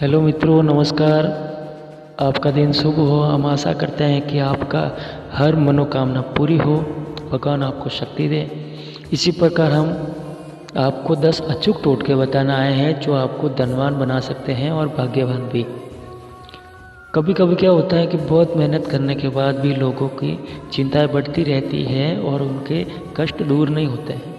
Hello मित्रों, नमस्कार। आपका दिन शुभ हो। हम आशा करते हैं कि आपका हर मनोकामना पूरी हो, भगवान आपको शक्ति दे। इसी प्रकार हम आपको 10 अचूक टोटके बताना आए हैं जो आपको धनवान बना सकते हैं और भाग्यवान भी। कभी कभी क्या होता है कि बहुत मेहनत करने के बाद भी लोगों की चिंताएं बढ़ती रहती है और उनके कष्ट दूर नहीं होते हैं।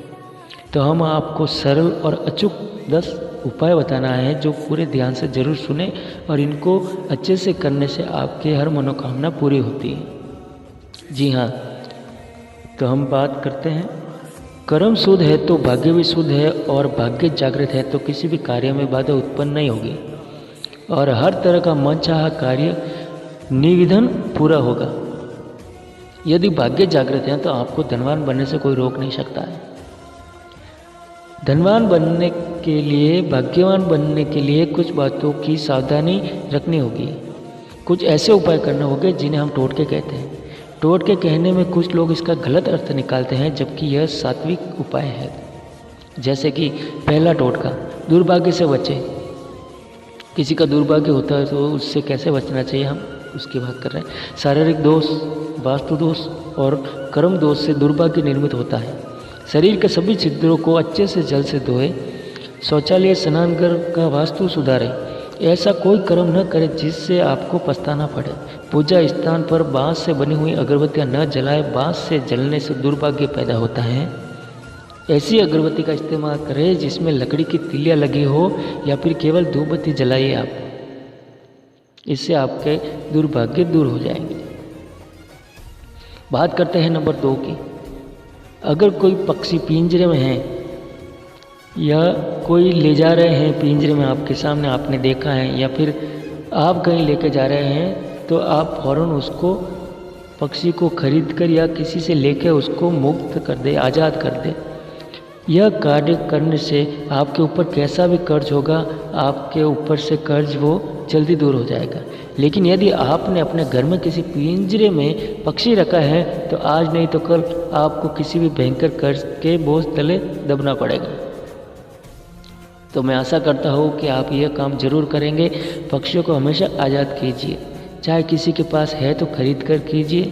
तो हम आपको सरल और अचूक 10 उपाय बताना है जो पूरे ध्यान से ज़रूर सुने और इनको अच्छे से करने से आपके हर मनोकामना पूरी होती है। जी हाँ, तो हम बात करते हैं। कर्म शुद्ध है तो भाग्य भी शुद्ध है, और भाग्य जागृत है तो किसी भी कार्य में बाधा उत्पन्न नहीं होगी और हर तरह का मनचाहा कार्य निर्विघ्न पूरा होगा। यदि भाग्य जागृत है तो आपको धनवान बनने से कोई रोक नहीं सकता है। धनवान बनने के लिए, भाग्यवान बनने के लिए कुछ बातों की सावधानी रखनी होगी। कुछ ऐसे उपाय करने होंगे जिन्हें हम टोटके कहते हैं। टोटके कहने में कुछ लोग इसका गलत अर्थ निकालते हैं, जबकि यह सात्विक उपाय है। जैसे कि पहला टोटका, दुर्भाग्य से बचे। किसी का दुर्भाग्य होता है तो उससे कैसे बचना चाहिए, हम उसकी बात कर रहे हैं। शारीरिक दोष, वास्तु दोष और कर्म दोष से दुर्भाग्य निर्मित होता है। शरीर के सभी छिद्रों को अच्छे से जल से धोए। शौचालय, स्नानघर का वास्तु सुधारें। ऐसा कोई कर्म न करें जिससे आपको पछताना पड़े। पूजा स्थान पर बांस से बनी हुई अगरबत्तियां न जलाएं। बांस से जलने से दुर्भाग्य पैदा होता है। ऐसी अगरबत्ती का इस्तेमाल करें जिसमें लकड़ी की तिलियां लगी हो, या फिर केवल धूप बत्ती जलाइए आप। इससे आपके दुर्भाग्य दूर हो जाएंगे। बात करते हैं नंबर 2 की। अगर कोई पक्षी पिंजरे में है या कोई ले जा रहे हैं पिंजरे में, आपके सामने आपने देखा है, या फिर आप कहीं लेके जा रहे हैं, तो आप फौरन उसको, पक्षी को खरीद कर या किसी से लेकर उसको मुक्त कर दे, आज़ाद कर दे। यह कार्य करने से आपके ऊपर कैसा भी कर्ज होगा, आपके ऊपर से कर्ज वो जल्दी दूर हो जाएगा। लेकिन यदि आपने अपने घर में किसी पिंजरे में पक्षी रखा है तो आज नहीं तो कल आपको किसी भी भयंकर कर्ज के बोझ तले दबना पड़ेगा। तो मैं आशा करता हूँ कि आप यह काम जरूर करेंगे। पक्षियों को हमेशा आज़ाद कीजिए। चाहे किसी के पास है तो खरीद कर कीजिए,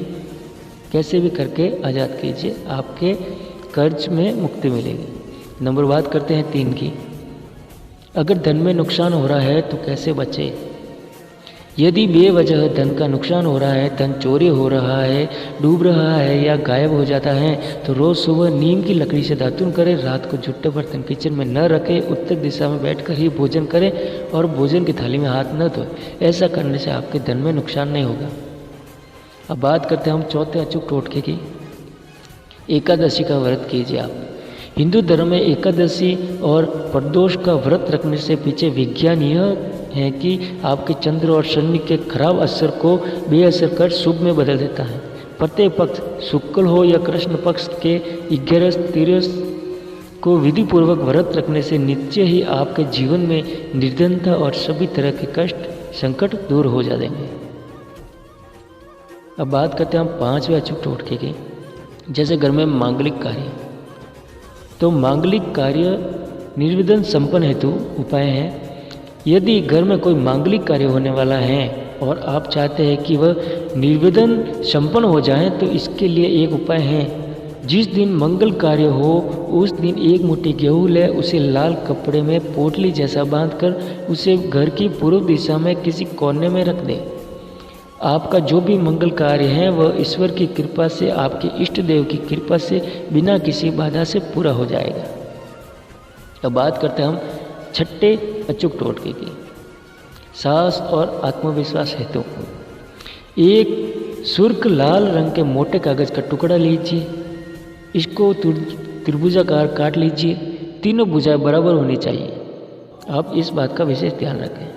कैसे भी करके आज़ाद कीजिए, आपके कर्ज में मुक्ति मिलेगी। नंबर बात करते हैं 3 की। अगर धन में नुकसान हो रहा है तो कैसे बचे। यदि बेवजह धन का नुकसान हो रहा है, धन चोरी हो रहा है, डूब रहा है या गायब हो जाता है, तो रोज़ सुबह नीम की लकड़ी से दातुन करें। रात को जुट्टे बर्तन किचन में न रखें। उत्तर दिशा में बैठकर ही भोजन करें और भोजन की थाली में हाथ न धोएं। ऐसा करने से आपके धन में नुकसान नहीं होगा। अब बात करते हैं हम चौथे अचूक टोटके की। एकादशी का व्रत कीजिए आप। हिंदू धर्म में एकादशी और प्रदोष का व्रत रखने से पीछे विज्ञान यह है कि आपके चंद्र और शनि के खराब असर को बेअसर कर शुभ में बदल देता है। प्रत्येक पक्ष, शुक्ल हो या कृष्ण पक्ष के 11 13 को विधि पूर्वक व्रत रखने से निश्चय ही आपके जीवन में निर्धनता और सभी तरह के कष्ट, संकट दूर हो जाएंगे। अब बात करते हैं हम 5वें अचूक टोटके की। जैसे घर में मांगलिक कार्य, तो मांगलिक कार्य निर्विघ्न संपन्न हेतु उपाय है। यदि घर में कोई मांगलिक कार्य होने वाला है और आप चाहते हैं कि वह निर्विघ्न संपन्न हो जाए, तो इसके लिए एक उपाय है। जिस दिन मंगल कार्य हो उस दिन 1 मुट्ठी गेहूँ ले, उसे लाल कपड़े में पोटली जैसा बांधकर उसे घर की पूर्व दिशा में किसी कोने में रख दें। आपका जो भी मंगल कार्य है वह ईश्वर की कृपा से, आपके इष्ट देव की कृपा से, बिना किसी बाधा से पूरा हो जाएगा। अब बात करते हैं हम 6ठे अचूक टोटके की। साहस और आत्मविश्वास हेतु एक सुर्ख लाल रंग के मोटे कागज का टुकड़ा लीजिए। इसको त्रिभुजाकार काट लीजिए। तीनों भुजाएं बराबर होनी चाहिए। आप इस बात का विशेष ध्यान रखें।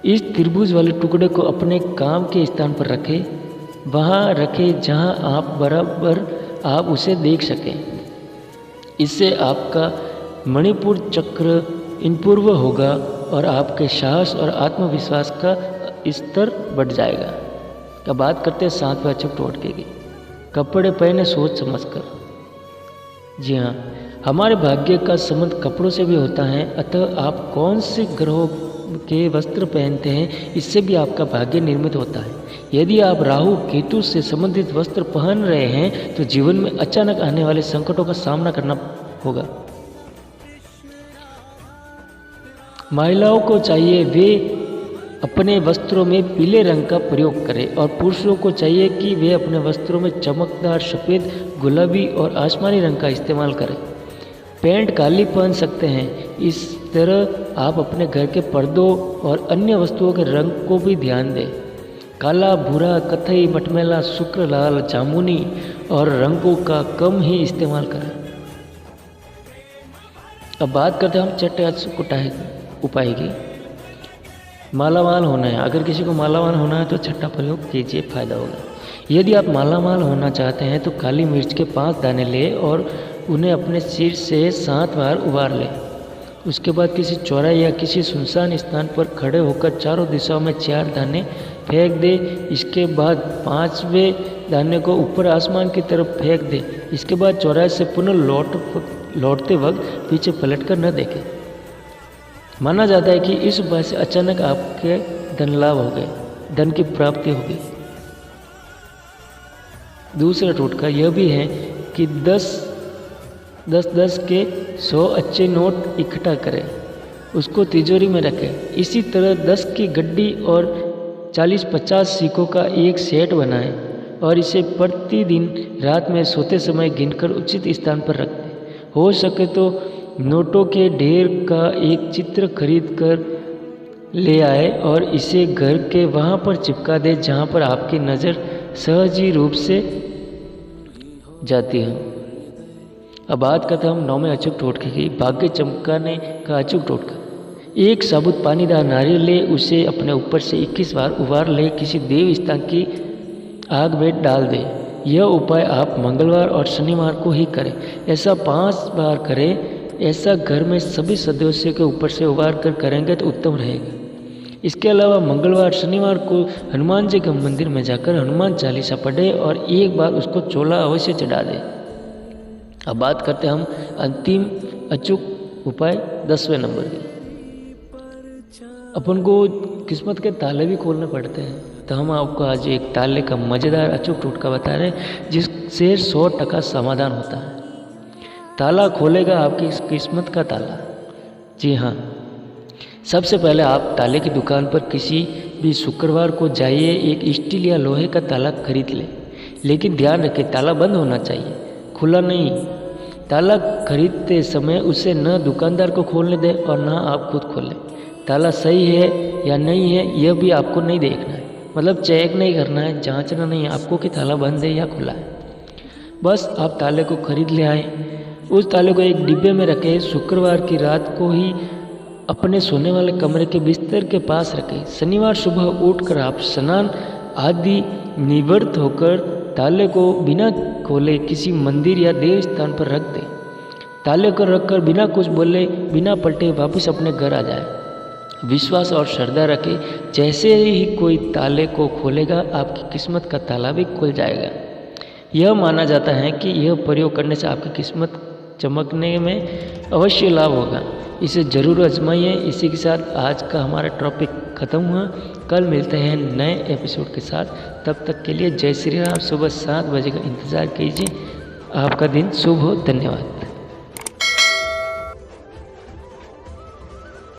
इस त्रिभुज वाले टुकड़े को अपने काम के स्थान पर रखें। वहाँ रखें जहाँ आप बराबर आप उसे देख सकें। इससे आपका मणिपुर चक्र इनपूर्व होगा और आपके साहस और आत्मविश्वास का स्तर बढ़ जाएगा। अब बात करते हैं 7वें अचूक टोटके की। कपड़े पहने सोच समझकर। जी हाँ, हमारे भाग्य का संबंध कपड़ों से भी होता है। अतः आप कौन से ग्रहों के वस्त्र पहनते हैं, इससे भी आपका भाग्य निर्मित होता है। यदि आप राहु केतु से संबंधित वस्त्र पहन रहे हैं तो जीवन में अचानक आने वाले संकटों का सामना करना होगा। महिलाओं को चाहिए वे अपने वस्त्रों में पीले रंग का प्रयोग करें और पुरुषों को चाहिए कि वे अपने वस्त्रों में चमकदार सफ़ेद, गुलाबी और आसमानी रंग का इस्तेमाल करें। पैंट काली पहन सकते हैं। इस तरह आप अपने घर के पर्दों और अन्य वस्तुओं के रंग को भी ध्यान दें। काला, भूरा, कथई, मटमैला, शुक्र, लाल, जामुनी और रंगों का कम ही इस्तेमाल करें। अब बात करते हैं हम छठे उपाय की। मालामाल होना है। अगर किसी को मालामाल होना है तो छठा प्रयोग कीजिए, फायदा होगा। यदि आप मालामाल होना चाहते हैं तो काली मिर्च के 5 दाने लें और उन्हें अपने सिर से 7 बार उबार लें। उसके बाद किसी चौराहे या किसी सुनसान स्थान पर खड़े होकर चारों दिशाओं में 4 दाने फेंक दें। इसके बाद 5वें दाने को ऊपर आसमान की तरफ फेंक दें। इसके बाद चौराहे से पुनः लौटते वक्त पीछे पलटकर न देखें। माना जाता है कि इस उपाय से अचानक आपके धन लाभ हो गए, धन की प्राप्ति होगी। दूसरा टोटका यह भी है कि 10 के 100 अच्छे नोट इकट्ठा करें, उसको तिजोरी में रखें। इसी तरह 10 की गड्डी और 40-50 सिक्कों का एक सेट बनाएं और इसे प्रतिदिन रात में सोते समय गिनकर उचित स्थान पर रख दें। हो सके तो नोटों के ढेर का एक चित्र खरीद कर ले आए और इसे घर के वहाँ पर चिपका दे जहाँ पर आपकी नज़र सहज ही रूप से जाती है। अब बात करते हैं हम 9वें अचूक टोटके की, भाग्य चमकाने का अचूक टोटका। एक साबुत पानीदार नारियल ले, उसे अपने ऊपर से 21 बार उबार ले, किसी देव स्थान की आग में डाल दे। यह उपाय आप मंगलवार और शनिवार को ही करें। ऐसा 5 बार करें। ऐसा घर में सभी सदस्यों के ऊपर से उबार कर करेंगे तो उत्तम रहेगा। इसके अलावा मंगलवार शनिवार को हनुमान जी के मंदिर में जाकर हनुमान चालीसा पढ़े और एक बार उसको चोला अवश्य चढ़ा दे। अब बात करते हैं हम अंतिम अचूक उपाय 10वें नंबर की। अपन को किस्मत के ताले भी खोलने पड़ते हैं, तो हम आपको आज एक ताले का मज़ेदार अचूक टोटका बता रहे हैं जिससे 100% समाधान होता है। ताला खोलेगा आपकी किस्मत का ताला। जी हाँ, सबसे पहले आप ताले की दुकान पर किसी भी शुक्रवार को जाइए, एक स्टील या लोहे का ताला खरीद लें। लेकिन ध्यान रखें, ताला बंद होना चाहिए, खुला नहीं। ताला खरीदते समय उसे न दुकानदार को खोलने दें और न आप खुद खोलें। ताला सही है या नहीं है यह भी आपको नहीं देखना है, मतलब चेक नहीं करना है, जांचना नहीं है आपको कि ताला बंद है या खुला है। बस आप ताले को खरीद ले आए, उस ताले को एक डिब्बे में रखें। शुक्रवार की रात को ही अपने सोने वाले कमरे के बिस्तर के पास रखें। शनिवार सुबह उठकर आप स्नान आदि निवृत्त होकर ताले को बिना खोले किसी मंदिर या देव स्थान पर रख दें। ताले को रखकर बिना कुछ बोले, बिना पलटे वापस अपने घर आ जाए। विश्वास और श्रद्धा रखें, जैसे ही कोई ताले को खोलेगा आपकी किस्मत का ताला भी खुल जाएगा। यह माना जाता है कि यह प्रयोग करने से आपकी किस्मत चमकने में अवश्य लाभ होगा। इसे ज़रूर आजमाइए। इसी के साथ आज का हमारा टॉपिक ख़त्म हुआ। कल मिलते हैं नए एपिसोड के साथ। तब तक के लिए जय श्री राम। सुबह 7 बजे का इंतज़ार कीजिए। आपका दिन शुभ हो। धन्यवाद।